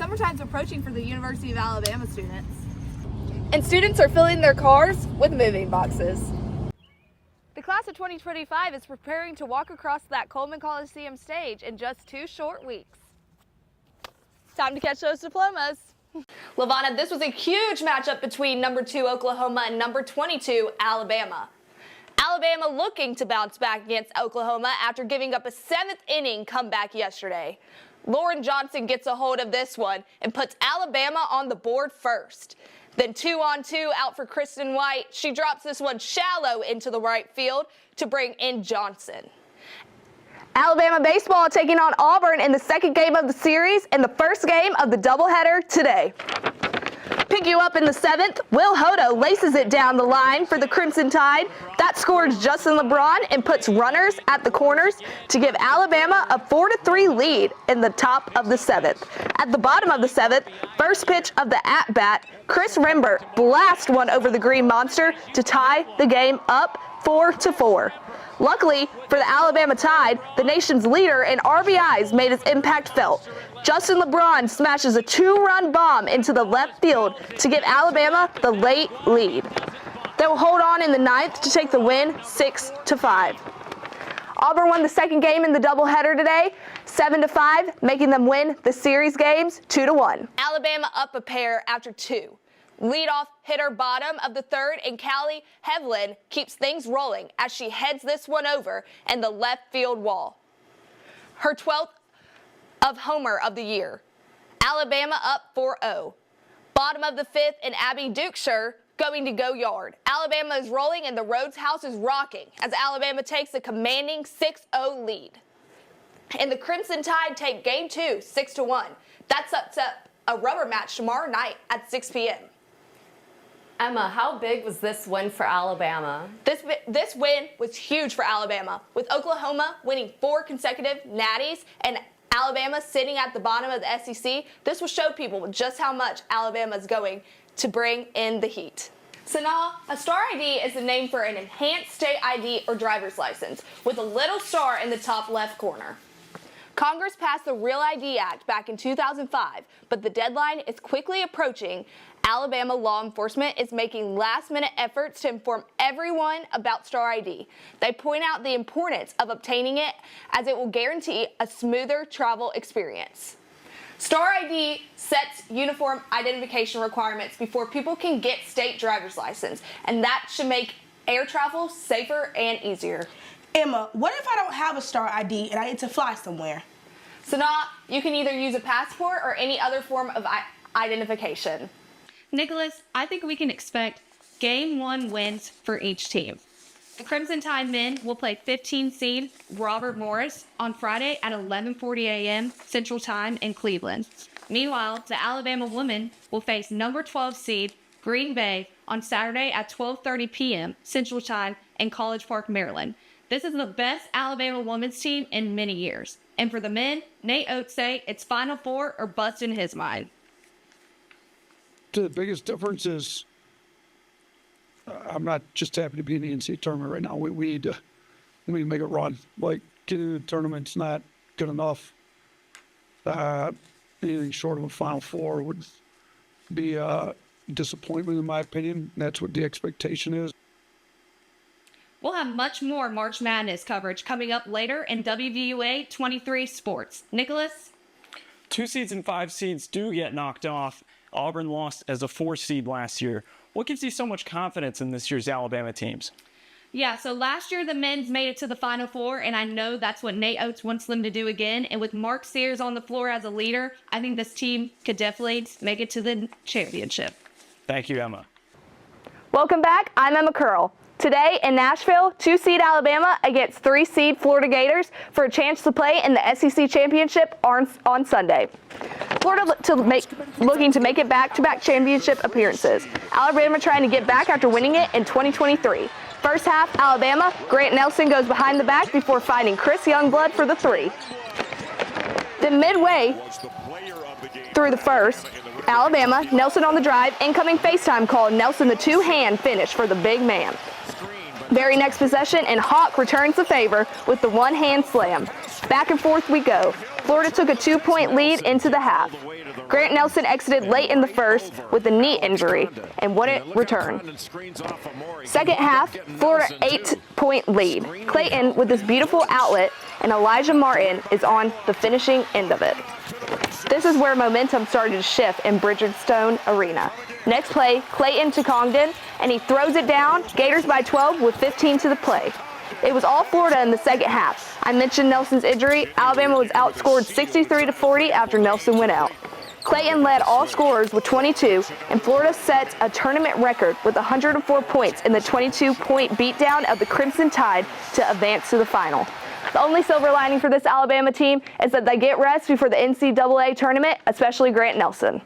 Summertime's approaching for the University of Alabama students. And students are filling their cars with moving boxes. The class of 2025 is preparing to walk across that Coleman Coliseum stage in just 2 short weeks. Time to catch those diplomas. LaVonna, this was a huge matchup between number 2 Oklahoma and number 22 Alabama. Alabama looking to bounce back against Oklahoma after giving up a 7th inning comeback yesterday. Lauren Johnson gets a hold of this one and puts Alabama on the board first. Then 2-on-2 out for Kristen White. She drops this one shallow into the right field to bring in Johnson. Alabama baseball taking on Auburn in the second game of the series and the first game of the doubleheader today. Pick you up in the 7th, Will Hodo laces it down the line for the Crimson Tide. That scores Justin LeBron and puts runners at the corners to give Alabama a 4-3 lead in the top of the 7th. At the bottom of the 7th, first pitch of the at-bat, Chris Rembert blasts one over the Green Monster to tie the game up 4-4. Luckily for the Alabama Tide, the nation's leader in RBIs made his impact felt. Justin LeBron smashes a 2-run bomb into the left field to give Alabama the late lead. They will hold on in the 9th to take the win 6-5. Auburn won the second game in the doubleheader today, 7-5, making them win the series games 2-1. Alabama up a pair after 2. Leadoff hitter bottom of the 3rd and Callie Hevlin keeps things rolling as she heads this one over and the left field wall. Her 12th of homer of the year. Alabama up 4-0. Bottom of the 5th and Abby Dukeshire going to go yard. Alabama is rolling and the Rhodes House is rocking as Alabama takes a commanding 6-0 lead. And the Crimson Tide take game 2, 6-1. That sets up a rubber match tomorrow night at 6 p.m. Emma, how big was this win for Alabama? This win was huge for Alabama, with Oklahoma winning 4 consecutive natties and Alabama sitting at the bottom of the SEC. This will show people just how much Alabama is going to bring in the heat. So now, a star ID is the name for an enhanced state ID or driver's license with a little star in the top left corner. Congress passed the Real ID Act back in 2005, but the deadline is quickly approaching. Alabama law enforcement is making last-minute efforts to inform everyone about Star ID. They point out the importance of obtaining it as it will guarantee a smoother travel experience. Star ID sets uniform identification requirements before people can get state driver's license, and that should make air travel safer and easier. Emma, what if I don't have a Star ID and I need to fly somewhere? So now you can either use a passport or any other form of identification. Nicholas, I think we can expect Game 1 wins for each team. The Crimson Tide men will play 15 seed Robert Morris on Friday at 11:40 a.m. Central Time in Cleveland. Meanwhile, the Alabama women will face number 12 seed Green Bay on Saturday at 12:30 p.m. Central Time in College Park, Maryland. This is the best Alabama women's team in many years. And for the men, Nate Oates say it's Final Four or bust in his mind. The biggest difference is I'm not just happy to be in the NCAA tournament right now. We need to make a run. Like, getting to the tournament's not good enough. Anything short of a Final Four would be a disappointment, in my opinion. That's what the expectation is. We'll have much more March Madness coverage coming up later in WVUA 23 Sports. Nicholas? 2 seeds and 5 seeds do get knocked off. Auburn lost as a 4 seed last year. What gives you so much confidence in this year's Alabama teams? Yeah, so last year the men's made it to the Final Four, and I know that's what Nate Oates wants them to do again. And with Mark Sears on the floor as a leader, I think this team could definitely make it to the championship. Thank you, Emma. Welcome back. I'm Emma Curl. Today in Nashville, 2-seed Alabama against 3-seed Florida Gators for a chance to play in the SEC Championship on Sunday. Florida looking to make it back-to-back championship appearances. Alabama trying to get back after winning it in 2023. First half, Alabama, Grant Nelson goes behind the back before finding Chris Youngblood for the 3. Then midway through the first, Alabama, Nelson on the drive, incoming FaceTime call, Nelson the 2-hand finish for the big man. Very next possession, and Hawk returns the favor with the one-hand slam. Back and forth we go. Florida took a 2-point lead into the half. Grant Nelson exited late in the first with a knee injury and wouldn't return. Second half, Florida 8-point lead. Clayton with this beautiful outlet, and Elijah Martin is on the finishing end of it. This is where momentum started to shift in Bridgestone Arena. Next play, Clayton to Congdon, and he throws it down. Gators by 12 with 15 to the play. It was all Florida in the second half. I mentioned Nelson's injury. Alabama was outscored 63-40 after Nelson went out. Clayton led all scorers with 22, and Florida set a tournament record with 104 points in the 22-point beatdown of the Crimson Tide to advance to the final. The only silver lining for this Alabama team is that they get rest before the NCAA tournament, especially Grant Nelson.